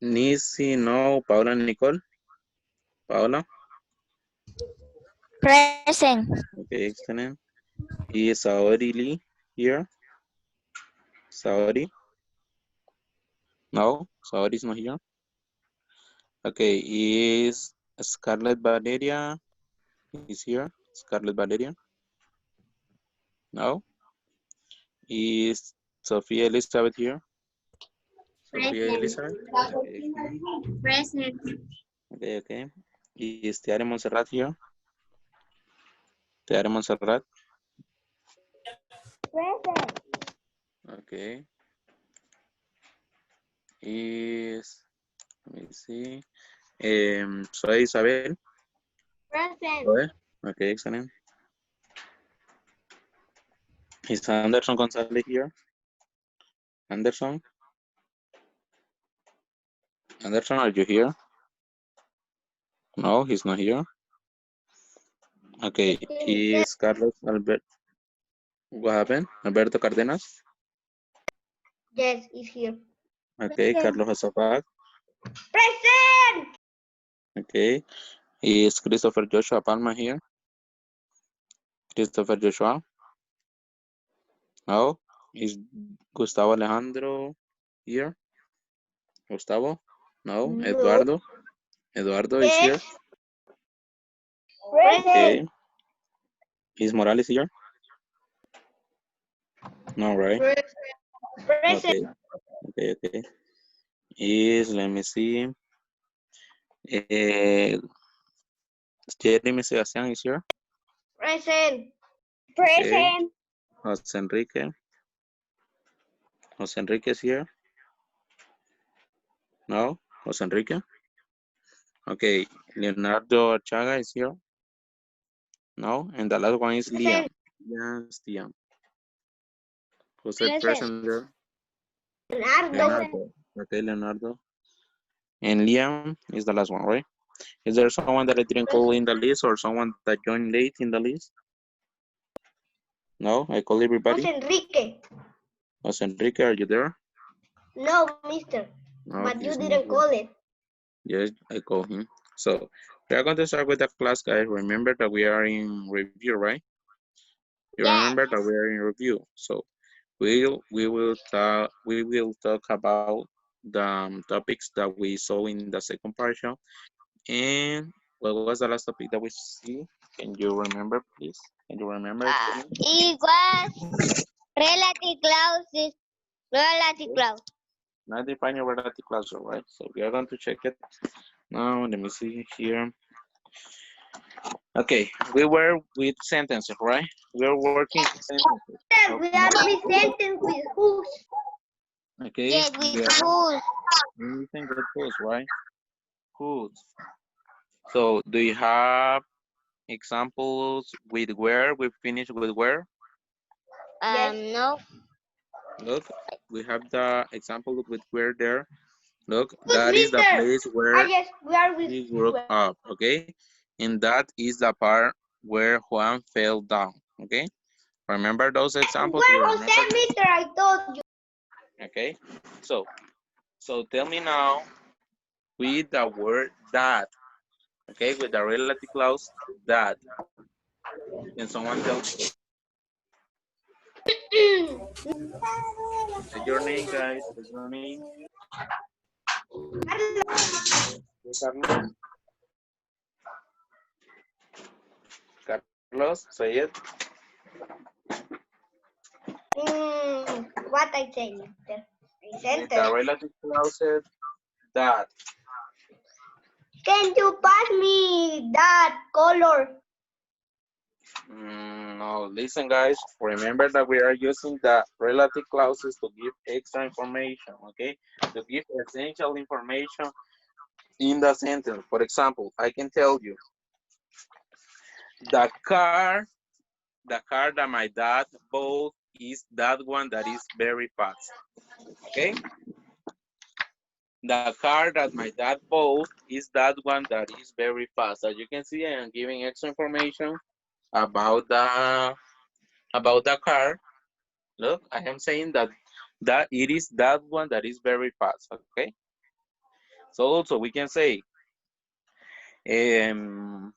Nisi, no. Paula, Nicole. Paula. Present. Okay, excellent. Is Saori Lee here? Saori? No, Saori is not here. Okay, is Scarlett Valeria is here? Scarlett Valeria? No. Is Sophia Elizabeth here? Sophia Present. Elizabeth? Okay, excellent. Present. Okay, okay. Is Tiare Montserrat here? Tiare Montserrat? Present. Okay. Is, let me see. Soy Isabel. Present. Soy. Okay, excellent. Is Anderson Gonzalez here? Anderson? Anderson, are you here? No, he's not here. Okay, is Carlos Albert? What happened? Alberto Cardenas? Yes, is here. Okay, Carlos Azafag. Present. Okay, is Christopher Joshua Palma here? Christopher Joshua? No. Is Gustavo Alejandro here? Gustavo? No. No. Eduardo? Eduardo is here? Yes. Present. Okay. Is Morales here? No, right? Present. Okay. Okay, okay. Is, let me see. Uh, Jeremy Sebastian is here? Present. Okay. Present. Jose Enrique. Jose Enrique is here? No. Jose Enrique? Okay. Leonardo Chaga is here? No. And the last one is Liam. Present. Yes, Liam. Who said Present. present there? Leonardo. Leonardo. Okay, Leonardo. And Liam is the last one, right? Is there someone that I didn't call in the list or someone that joined late in the list? No, I call everybody. Jose Enrique. Jose Enrique, are you there? No, mister. No, But you he's not didn't here. call it. Yes, I call him. So we are going to start with the class, guys. Remember that we are in review, right? You Yes. remember that we are in review. So we will talk about the topics that we saw in the second partial. And what was the last topic that we see? Can you remember, please? Can you remember it for me? It was relative clauses. Relative clause. Now define your relative clause, right? So we are going to check it now. Let me see here. Okay, we were with sentences, right? We are working with sentences. We are with sentence with whose. Okay. Yes, with whose. Anything with whose, right? Whose. So do you have examples with where? We finished with where? Yes. No. Look, we have the example with where there. Look, Good, that is the mister. place where Yes, we are with he grew up, okay? And that is the part where Juan fell down, okay? Remember those examples? Where was that, mister? I told you. Okay, so tell me now with the word that, okay, with the relative clause that. Can someone tell me? What's your name, guys? What's your name? Carlos? Carlos, say it. What I say, mister? With the relative clause that. Can you pass me that color? No, listen, guys. Remember that we are using the relative clauses to give extra information, okay? To give essential information in the sentence. For example, I can tell you, the car that my dad bought is that one that is very fast, okay? The car that my dad bought is that one that is very fast. As you can see, I am giving extra information about the car. Look, I am saying that it is that one that is very fast, okay? So also we can say um,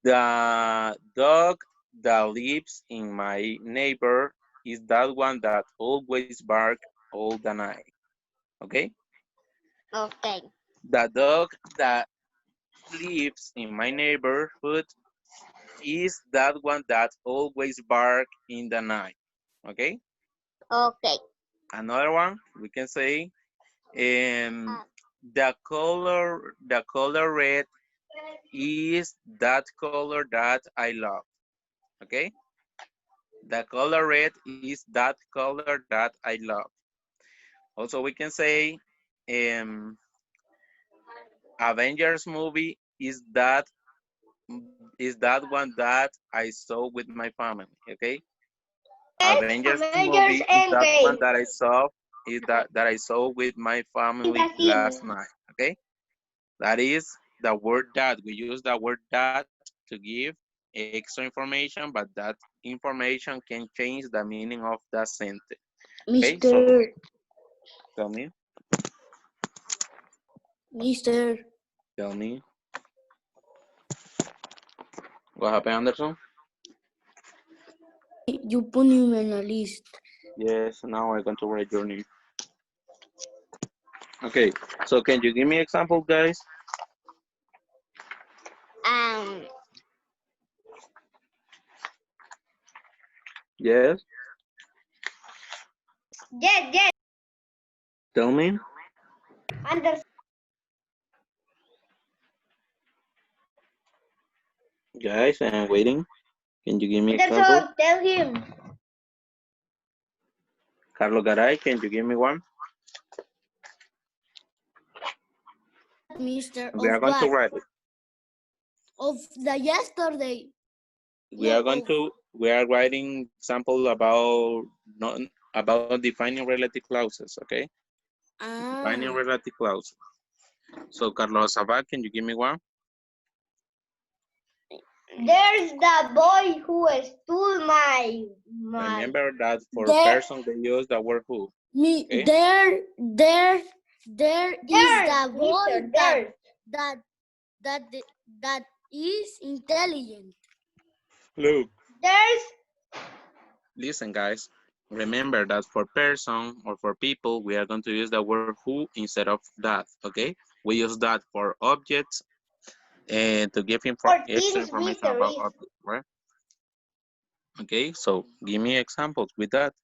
the dog that lives in my neighbor is that one that always bark all the night. Okay? Okay. The dog that lives in my neighborhood is that one that always bark in the night. Okay? Okay. Another one we can say the color red is that color that I love. Okay? The color red is that color that I love. Also, we can say um, Avengers movie is that one that I saw with my family. Okay, Avengers Avengers movie is that one Endgame. that I saw that I saw with my In the family last cine. night. Okay, that is the word that we use the word that to give extra information, but that information can change the meaning of the sentence. Okay, so Mister, tell me, Mister, tell me, what happened, Anderson? you put him in a list. Yes, now I'm going to write your name. Okay, so can you give me example, guys? Um. Yes, Yes. tell me. Anderson. Guys, I'm waiting. Can you give me example? Anderson, tell him. Carlos Garay, can you give me one? Mister, We of are going to what? write it. Of the yesterday. We No, are going of to we are writing example about not about defining relative clauses. Okay, defining ah. relative clauses. So Carlos Abad, can you give me one? There's the boy who stole my. Remember that for There, person they use the word who. me, Okay, there is There's the boy Mister. There's. that that that is intelligent. look. There's. Listen, guys. Remember that for person or for people, we are going to use the word who instead of that, okay? We use that for objects and to give For extra things, information Mister about is. objects, right? Okay, so give me examples with that.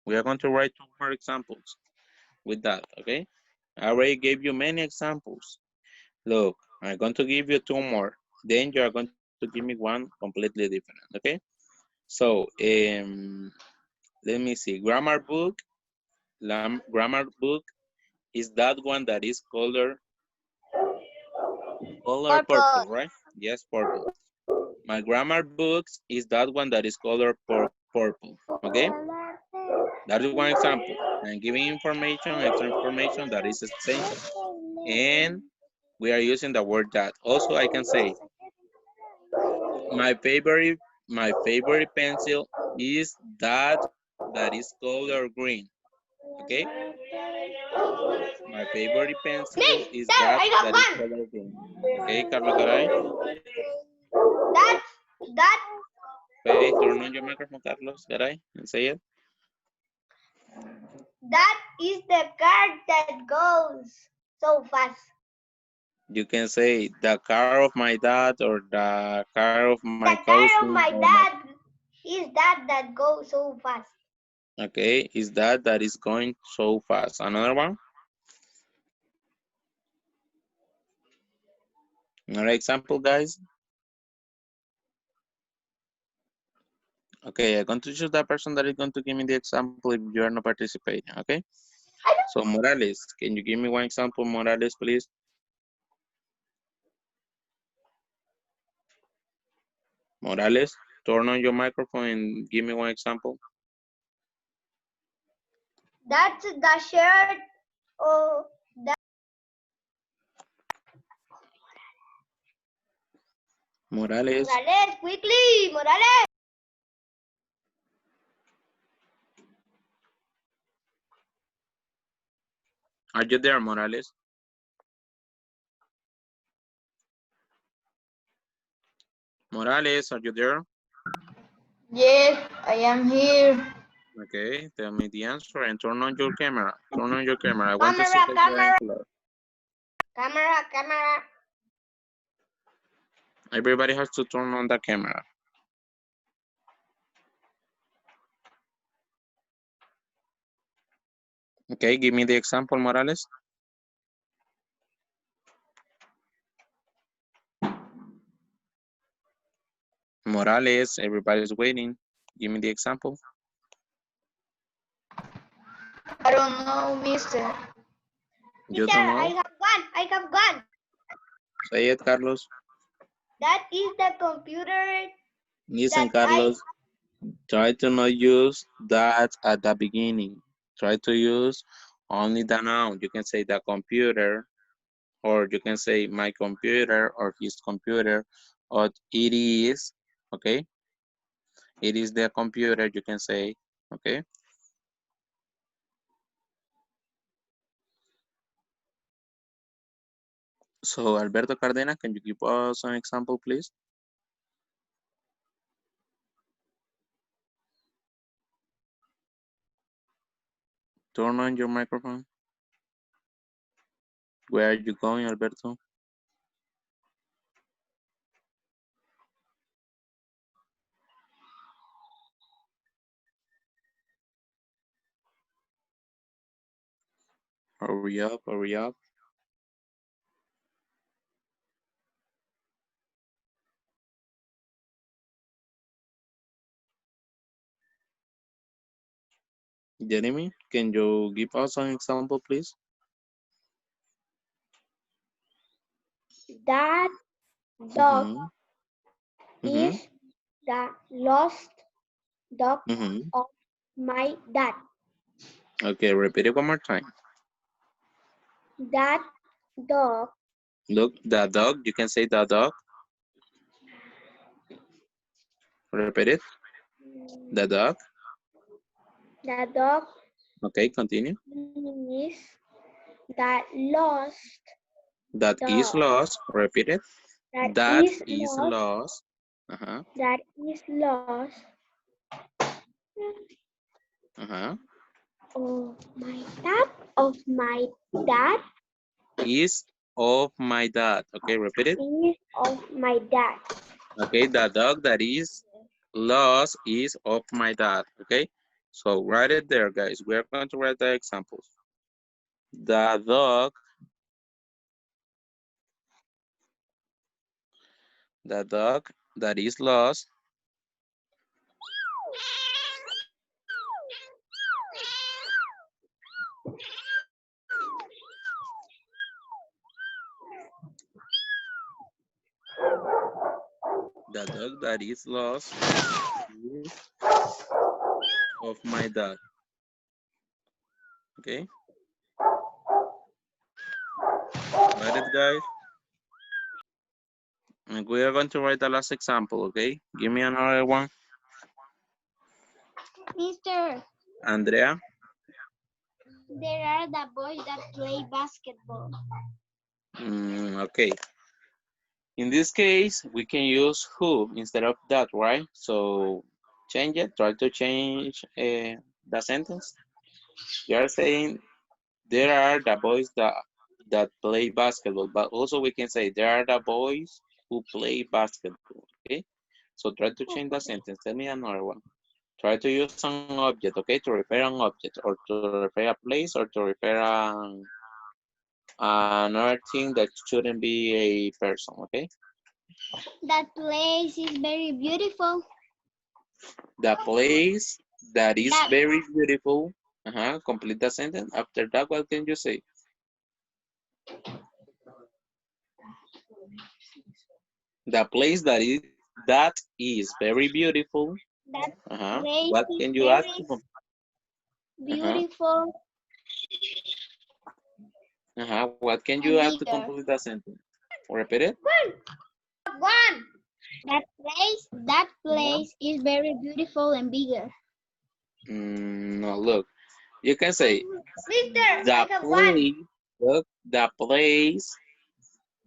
We are going to write two more examples with that, okay? I already gave you many examples. Look, I'm going to give you two more. Then you are going to give me one completely different, okay? So, let me see. Grammar book is that one that is color Purple. purple, right? Yes, purple. My grammar books is that one that is color purple. Okay, that is one example. I'm giving information, extra information that is essential, and we are using the word that. Also, I can say my favorite pencil is that is color green. Okay, my favorite pencil Miss, is there, I that is got one. color green. Okay, Carlos Garay. That Okay, turn on your microphone, Carlos Garay, and say it. that is the car that goes so fast. You can say the car of my dad or the car of my The car of cousin my or my, dad is that goes so fast. okay, is that is going so fast. Another one, another example, guys. Okay, I'm going to choose that person that is going to give me the example if you are not participating, okay? So Morales, can you give me one example, Morales, please? Morales, turn on your microphone and give me one example. That's the shirt. Oh, that Morales, Morales, quickly, Morales. Are you there, Morales? Morales, are you there? Yes, I am here. Okay, tell me the answer and turn on your camera. Turn on your camera. I want to see Camera, that you're in camera, color. camera, camera. Everybody has to turn on the camera. Okay, give me the example, Morales. Morales, everybody's waiting. Give me the example. I don't know, mister. You Mister, don't I know? have one. I have one. Say it, Carlos. That is the computer Listen, that I. Carlos, try to not use that at the beginning. Try to use only the noun. You can say the computer, or you can say my computer or his computer, or it is, okay? It is the computer, you can say, okay? So, Alberto Cardenas, can you give us an example, please? Turn on your microphone. Where are you going, Alberto? Hurry up, hurry up. Jeremy, can you give us an example, please? That dog Mm-hmm. is the lost dog Mm-hmm. of my dad. Okay, repeat it one more time. That dog, Look, the dog, you can say the dog. Repeat it. The dog. the dog Okay, continue. is that lost That is dog. lost. Repeat it. That That is is lost. lost. Uh-huh. That is lost. Uh-huh. Of my dad Is of my dad. Okay, repeat it. is of my dad. Okay, the dog that is lost is of my dad. Okay, so write it there, guys. We are going to write the examples. The dog that is lost the dog that is lost is of my dad. Okay, got it, guys? And we are going to write the last example, okay? Give me another one. Mister, Andrea. there are the boys that play basketball. Okay. In this case, we can use who instead of that, right? So change it, try to change the sentence. You are saying there are the boys that play basketball, but also we can say there are the boys who play basketball, okay? So try to change the sentence. Tell me another one. Try to use an object, okay, to refer an object or to refer a place or to refer another thing that shouldn't be a person, okay? That place is very beautiful. The place that is That very beautiful. Complete the sentence. After that, what can you say? The place that is very beautiful. that place What is can you add very to uh-huh. beautiful What can you and add to bigger. complete the sentence? Repeat it. One. That place is very beautiful and bigger. No, look. You can say Mister, I the have one. place, look, the place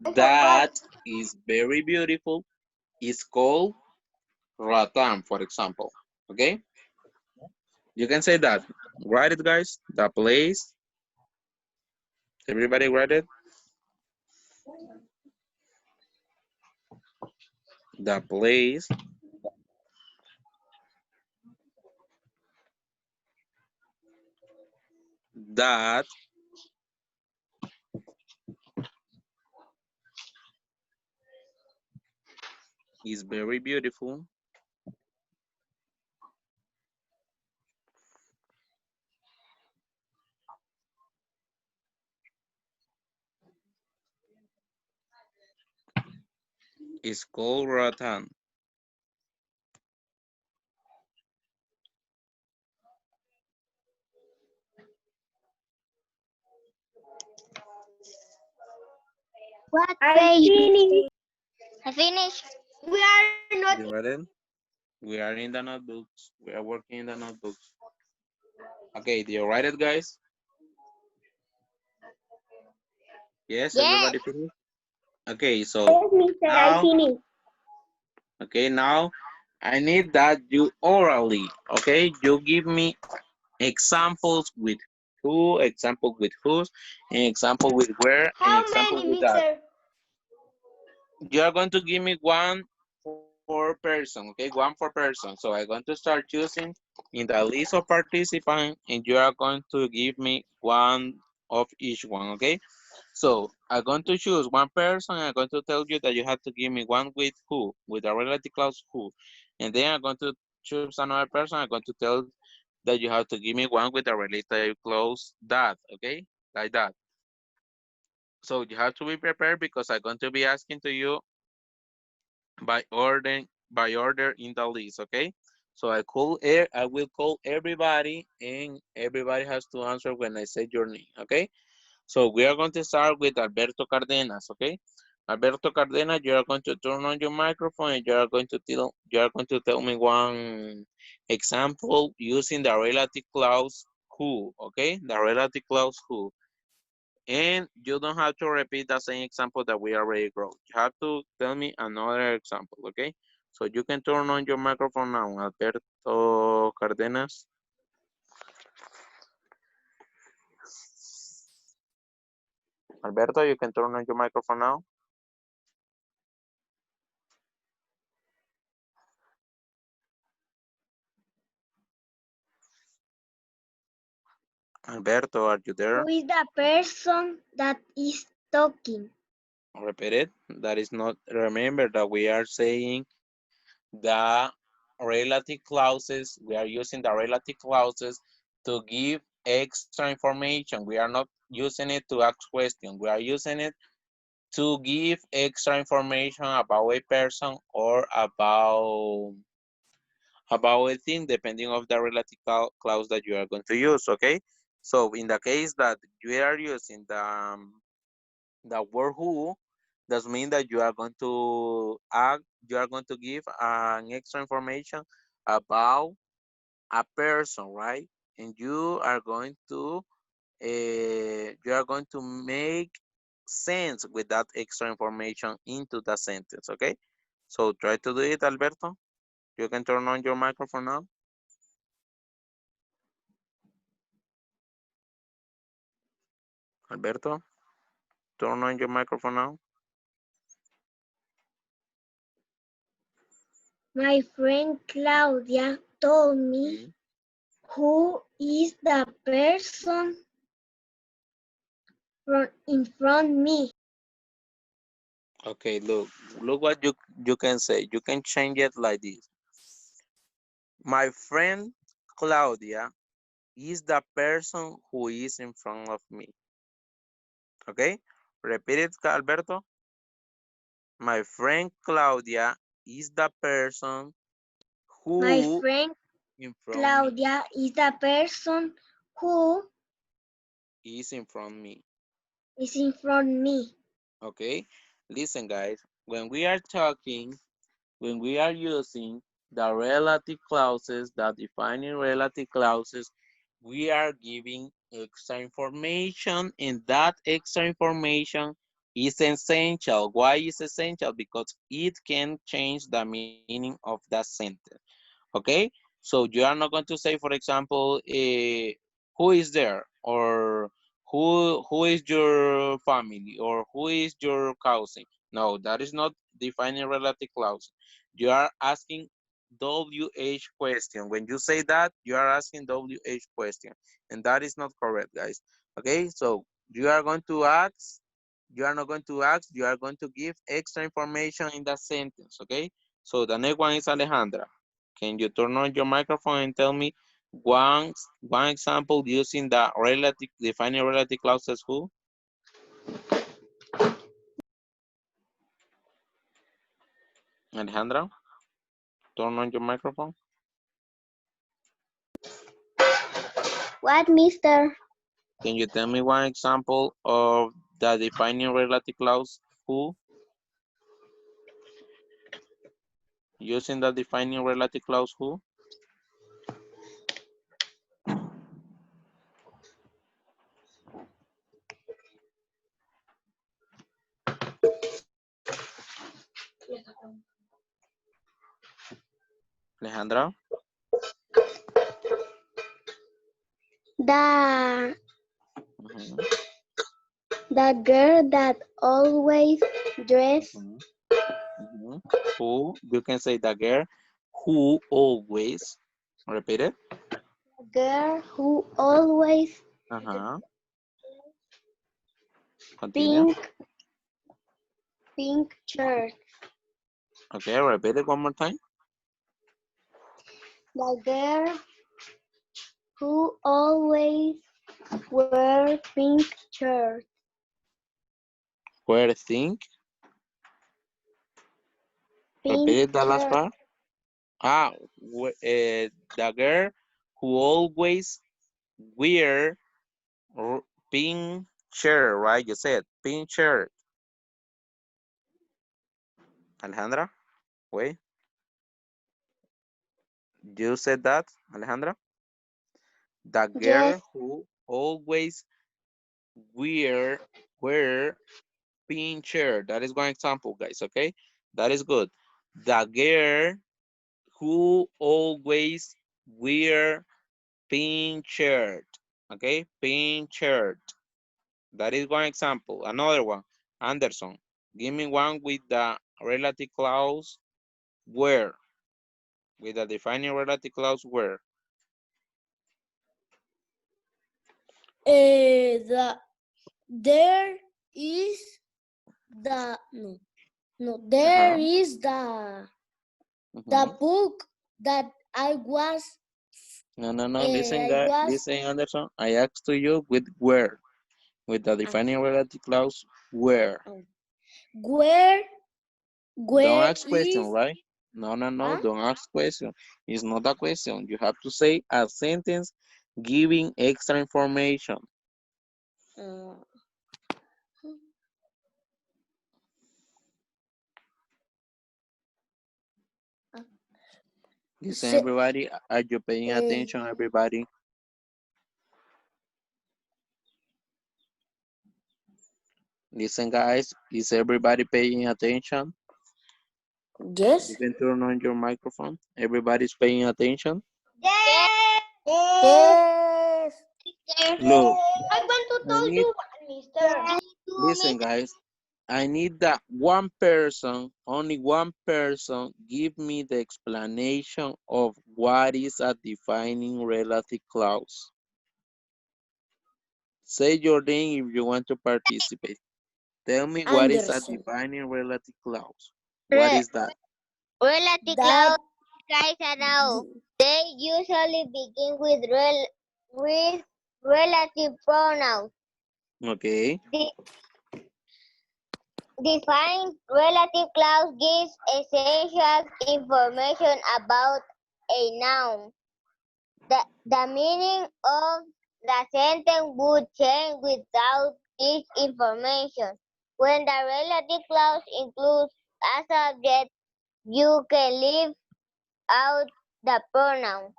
I forgot. that is very beautiful is called Roatan, for example. Okay? You can say that. Write it, guys. The place. Everybody write it. The place that is very beautiful is called Roatan. What I page? finished. I finished. We are not. You read it? We are in the notebooks. We are working in the notebooks. Okay, do you write it, guys? Yes, Yes. everybody finished? Okay, so Yes, Mister, I now, finished. okay, now I need that you orally, okay, you give me examples with who, example with whose, an example with where, an How example many, with that. Mister? You are going to give me one per person, okay, one per person. So I'm going to start choosing in the list of participants, and you are going to give me one of each one, okay? So I'm going to choose one person. I'm going to tell you that you have to give me one with who, with a relative clause who. And then I'm going to choose another person. I'm going to tell that you have to give me one with a relative clause that, okay? Like that. So you have to be prepared because I'm going to be asking to you by order in the list, okay? So I will call everybody and everybody has to answer when I say your name, okay? So we are going to start with Alberto Cardenas, okay? Alberto Cardenas, you are going to turn on your microphone and you are going to tell me one example using the relative clause who, okay? The relative clause who. And you don't have to repeat the same example that we already wrote. You have to tell me another example, okay? So you can turn on your microphone now, Alberto Cardenas. Alberto, you can turn on your microphone now. Alberto, are you there? Who is the person that is talking? Repeat it. That is not, remember that we are saying the relative clauses. We are using the relative clauses to give extra information. We are not using it to ask questions. We are using it to give extra information about a person or about a thing, depending of the relative clause that you are going to use, okay? So in the case that you are using the word who, does mean that you are going to give an extra information about a person, right? And you are going to make sense with that extra information into the sentence, okay? So try to do it, Alberto. You can turn on your microphone now. Alberto, turn on your microphone now. My friend Claudia told me Mhm. who is the person in front me. Okay, look what you can say. You can change it like this. My friend Claudia is the person who is in front of me. Okay? Repeat it, Alberto. My friend Claudia is the person My who friend in front me. Claudia is the person who Is in front me. is in front me. Okay? Listen, guys. When we are using the relative clauses, the defining relative clauses, we are giving extra information, and that extra information is essential. Why is essential? Because it can change the meaning of that sentence. Okay, so you are not going to say, for example, who is there, or who is your family, or who is your cousin. No, that is not defining relative clause. You are asking WH question. When you say that, you are asking WH question, and that is not correct, guys. Okay, so you are going to ask, you are not going to ask, you are going to give extra information in that sentence. Okay, so the next one is Alejandra. Can you turn on your microphone and tell me one example using the relative defining relative clauses? Who? Alejandra, turn on your microphone. What, mister? Can you tell me one example of the defining relative clause? Who? Using the defining relative clause? Who? Alejandra? The Mhm, the girl that always dress mhm, mhm. Who? You can say the girl who always. Repeat it. girl who always Uh-huh. Continue. pink pink shirt. Okay, repeat it one more time. The girl who always wear pink shirt. Where think. Pink Repeat the last shirt. part. Ah, the girl who always wear r- pink shirt, right? You said pink shirt. Alejandra, wait, you said that, Alejandra? The Yes, girl who always wear wear pink shirt. That is one example, guys. Okay, that is good. The girl who always wear pink shirt. Okay, pink shirt. That is one example. Another one, Anderson. Give me one with the relative clause where. With the defining relative clause where. the there is the no there Uh-huh. is the Mhm. book that I was No, no, no. Listen, I guy. was Listen, Anderson. I asked to you with where. With the defining relative clause where. where Don't where ask question, is right? No, no, no. huh? Don't ask question. It's not a question. You have to say a sentence giving extra information. Uh, Listen, se- everybody. Are you paying eh, attention, everybody? Listen, guys. Is everybody paying attention? You yes can turn on your microphone. Everybody's paying attention. Yes. yes Look, I want to I tell need, you one, mister. listen, guys. I need that one person, only one person, give me the explanation of what is a defining relative clause. Say your name if you want to participate. Tell me what is a Anderson defining relative clause. What Re- is that? relative that clause, guys, I know. They usually begin with relative pronouns. Okay. The defined relative clause gives essential information about a noun. The meaning of the sentence would change without this information. When the relative clause includes a subject, you can leave out the pronoun.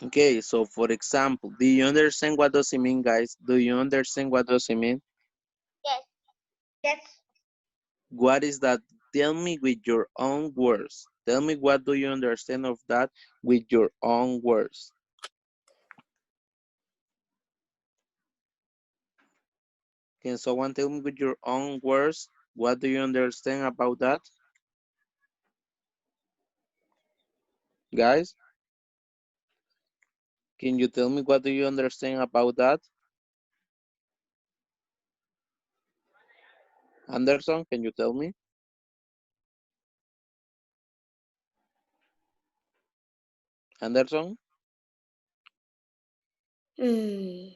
Okay, so for example, do you understand what does it mean, guys? Do you understand what does it mean? Yes. Yes. What is that? Tell me with your own words. Tell me what do you understand of that with your own words. Can someone tell me with your own words what do you understand about that? Guys, can you tell me what do you understand about that? Anderson, can you tell me? Anderson, Mm.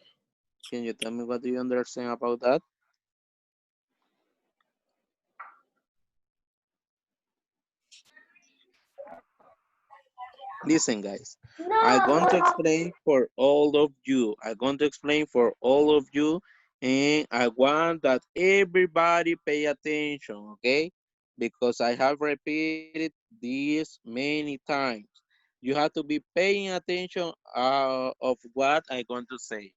can you tell me what do you understand about that? Listen, guys, I'm going to No. explain for all of you. I'm going to explain for all of you, and I want that everybody pay attention, okay? Because I have repeated this many times. You have to be paying attention of what I'm going to say.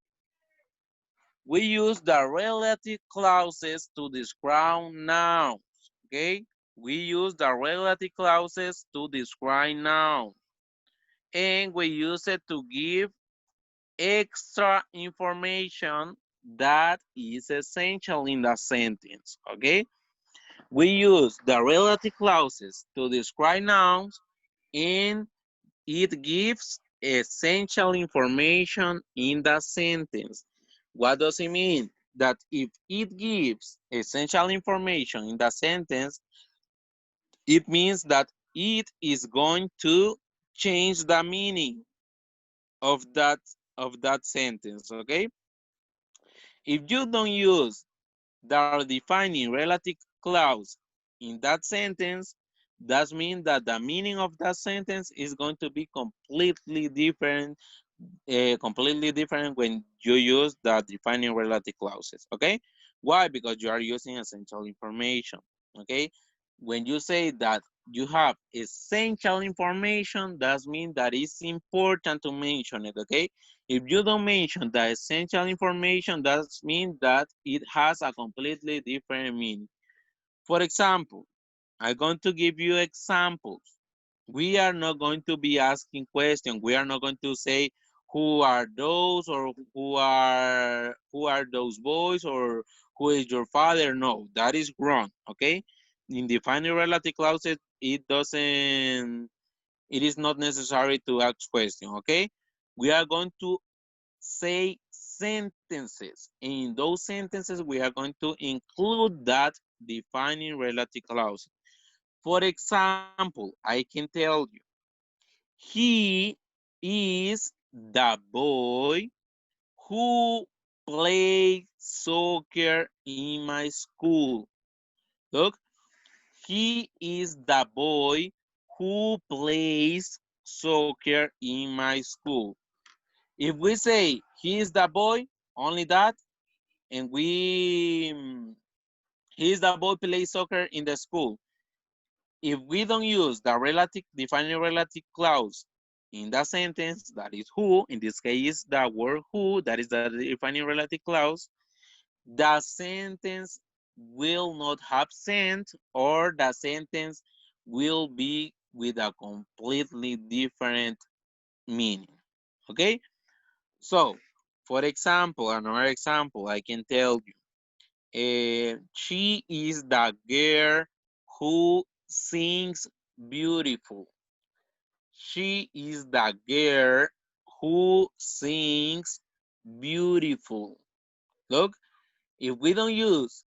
We use the relative clauses to describe nouns, okay? We use the relative clauses to describe nouns, and we use it to give extra information that is essential in the sentence, okay? We use the relative clauses to describe nouns, and it gives essential information in the sentence. What does it mean? That if it gives essential information in the sentence, it means that it is going to change the meaning of that sentence, okay? If you don't use the defining relative clause in that sentence, that means that the meaning of that sentence is going to be completely different when you use the defining relative clauses, okay? Why? Because you are using essential information, okay? When you say that you have essential information, that means that it's important to mention it, okay? If you don't mention the essential information, that means that it has a completely different meaning. For example, I'm going to give you examples. We are not going to be asking questions. We are not going to say who are those, or who are those boys, or who is your father. No, that is wrong. Okay. In defining relative clauses, it is not necessary to ask questions. Okay. We are going to say sentences. In those sentences, we are going to include that defining relative clause. For example, I can tell you, he is the boy who plays soccer in my school. Look, he is the boy who plays soccer in my school. If we say he is the boy, only that, and he is the boy plays soccer in the school. If we don't use the defining relative clause in the sentence, that is who, in this case, the word who, that is the defining relative clause, the sentence will not have sense, or the sentence will be with a completely different meaning. Okay? So, for example, another example, I can tell you, she is the girl who sings beautiful. She is the girl who sings beautiful. Look, if we don't use